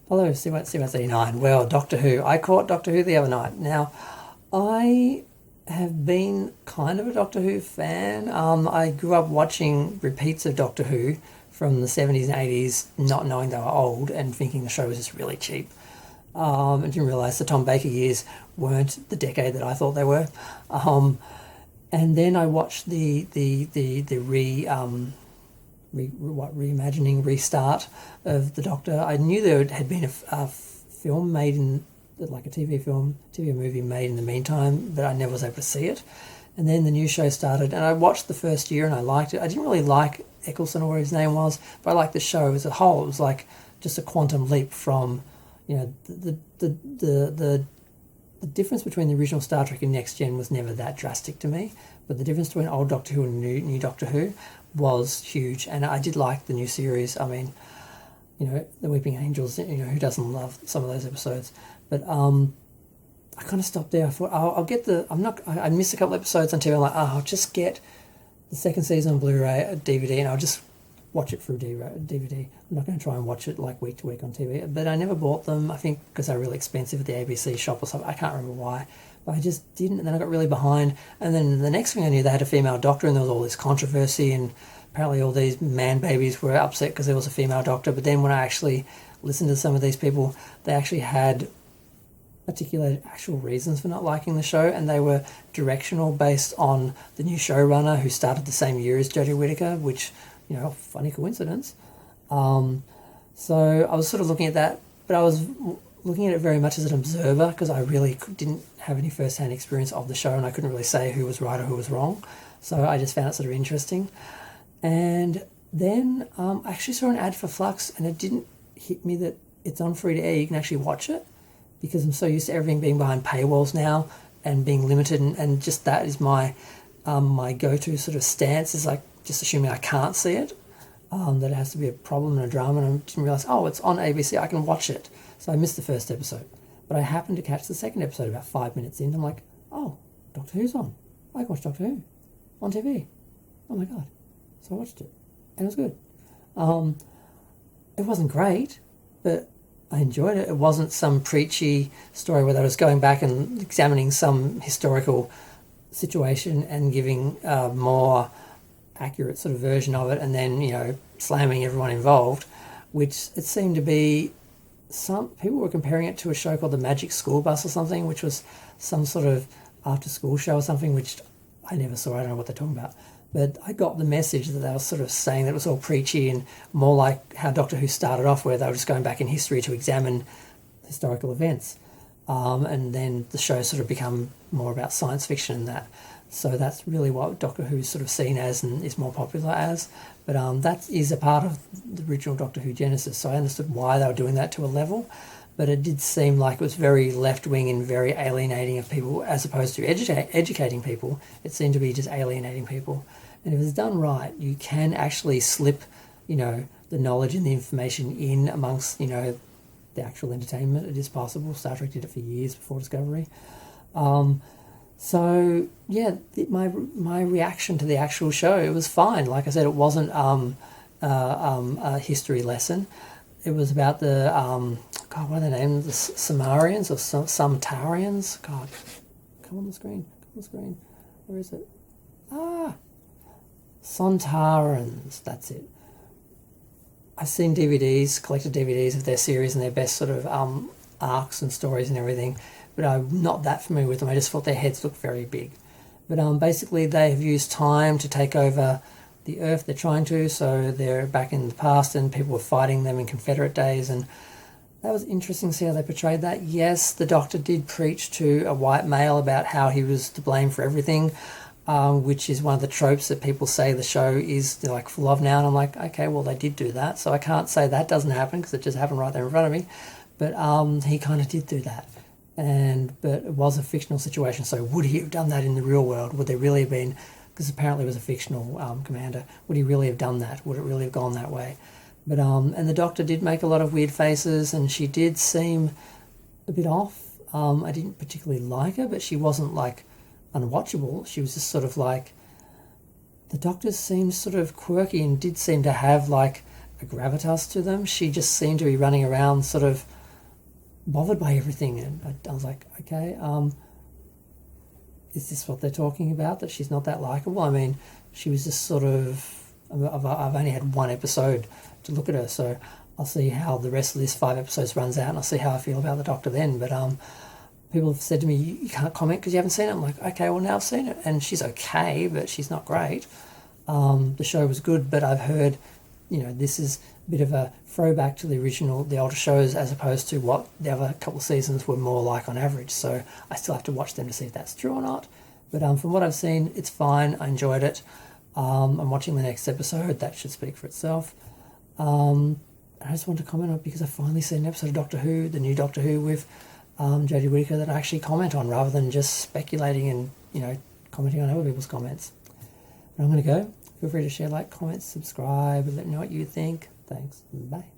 Hello, C1C9. Well, Doctor Who. I caught Doctor Who the other night. Now, I have been kind of a Doctor Who fan. I grew up watching repeats of Doctor Who from the 70s and 80s, not knowing they were old and thinking the show was just really cheap. I didn't realise the Tom Baker years weren't the decade that I thought they were. Um, and then I watched the reimagining restart of the Doctor. I knew there had been a film made in like a TV movie made in the meantime, but I never was able to see it. And then the new show started, and I watched the first year and I liked it. I didn't really like Eccleston or what his name was, but I liked the show as a whole. It was like just a quantum leap from, the difference between the original Star Trek and Next Gen was never that drastic to me, but the difference between old Doctor Who and new Doctor Who was huge, and I did like the new series. I mean, the Weeping Angels. Who doesn't love some of those episodes? But I kind of stopped there. I thought, I'll get the. I missed a couple episodes on TV. I'm like, I'll just get the second season on Blu-ray, DVD, and I'll just watch it through DVD. I'm not going to try and watch it like week to week on TV. But I never bought them. I think because they're really expensive at the ABC shop or something. I can't remember why. But I just didn't. And then I got really behind. And then the next thing I knew, they had a female doctor, and there was all this controversy. And apparently all these man babies were upset because there was a female doctor. But then when I actually listened to some of these people, they actually had articulated actual reasons for not liking the show, and they were directional based on the new showrunner who started the same year as Jodie Whittaker, which, funny coincidence. So I was sort of looking at that, but I was looking at it very much as an observer because I really didn't have any first-hand experience of the show, and I couldn't really say who was right or who was wrong. So I just found it sort of interesting. And then I actually saw an ad for Flux, and it didn't hit me that it's on free to air. You can actually watch it, because I'm so used to everything being behind paywalls now and being limited, and just that is my my go-to sort of stance, is like just assuming I can't see it, that it has to be a problem and a drama, and I didn't realise, it's on ABC, I can watch it. So I missed the first episode. But I happened to catch the second episode about 5 minutes in. I'm like, Doctor Who's on. I can watch Doctor Who on TV. Oh my God. So I watched it, and it was good. It wasn't great, but I enjoyed it. It wasn't some preachy story where they was going back and examining some historical situation and giving a more accurate sort of version of it, and then, slamming everyone involved, which it seemed to be. Some people were comparing it to a show called The Magic School Bus or something, which was some sort of after-school show or something, which I never saw. I don't know what they're talking about. But I got the message that they were sort of saying that it was all preachy and more like how Doctor Who started off, where they were just going back in history to examine historical events. And then the show sort of become more about science fiction and that. So that's really what Doctor Who's sort of seen as and is more popular as. But that is a part of the original Doctor Who genesis. So I understood why they were doing that to a level. But it did seem like it was very left-wing and very alienating of people, as opposed to educating people. It seemed to be just alienating people. And if it's done right, you can actually slip, the knowledge and the information in amongst, the actual entertainment. It is possible. Star Trek did it for years before Discovery. My reaction to the actual show, it was fine. Like I said, it wasn't a history lesson. It was about the, what are they named? The Sumerians or Sontarans? God, come on the screen. Where is it? Sontarans, that's it. I've seen collected DVDs of their series and their best sort of arcs and stories and everything, but I'm not that familiar with them. I just thought their heads looked very big. But basically they have used time to take over the Earth. They're trying to, so they're back in the past and people were fighting them in Confederate days, and that was interesting to see how they portrayed that. Yes, the Doctor did preach to a white male about how he was to blame for everything, which is one of the tropes that people say the show is like full of now. And I'm like, okay, well, they did do that, so I can't say that doesn't happen because it just happened right there in front of me. But he kind of did do that. But it was a fictional situation, so would he have done that in the real world? Would there really have been, because apparently it was a fictional commander, would he really have done that? Would it really have gone that way? But and the Doctor did make a lot of weird faces, and she did seem a bit off. I didn't particularly like her, but she wasn't like unwatchable. She was just sort of like, the Doctor seemed sort of quirky and did seem to have like a gravitas to them. She just seemed to be running around sort of bothered by everything, and I was like, okay, is this what they're talking about, that she's not that likable? I mean, she was just sort of, I've only had one episode to look at her, so I'll see how the rest of this 5 episodes runs out, and I'll see how I feel about the Doctor then. But people have said to me, you can't comment because you haven't seen it. I'm like, okay, well, now I've seen it, and she's okay, but she's not great. The show was good, but I've heard, this is a bit of a throwback to the original, the older shows, as opposed to what the other couple of seasons were more like on average. So I still have to watch them to see if that's true or not. But from what I've seen, it's fine. I enjoyed it. I'm watching the next episode. That should speak for itself. I just want to comment on it because I've finally seen an episode of Doctor Who, the new Doctor Who with Jodie Whittaker, that I actually comment on rather than just speculating and, commenting on other people's comments. But I'm going to go. Feel free to share, like, comment, subscribe, and let me know what you think. Thanks. Bye.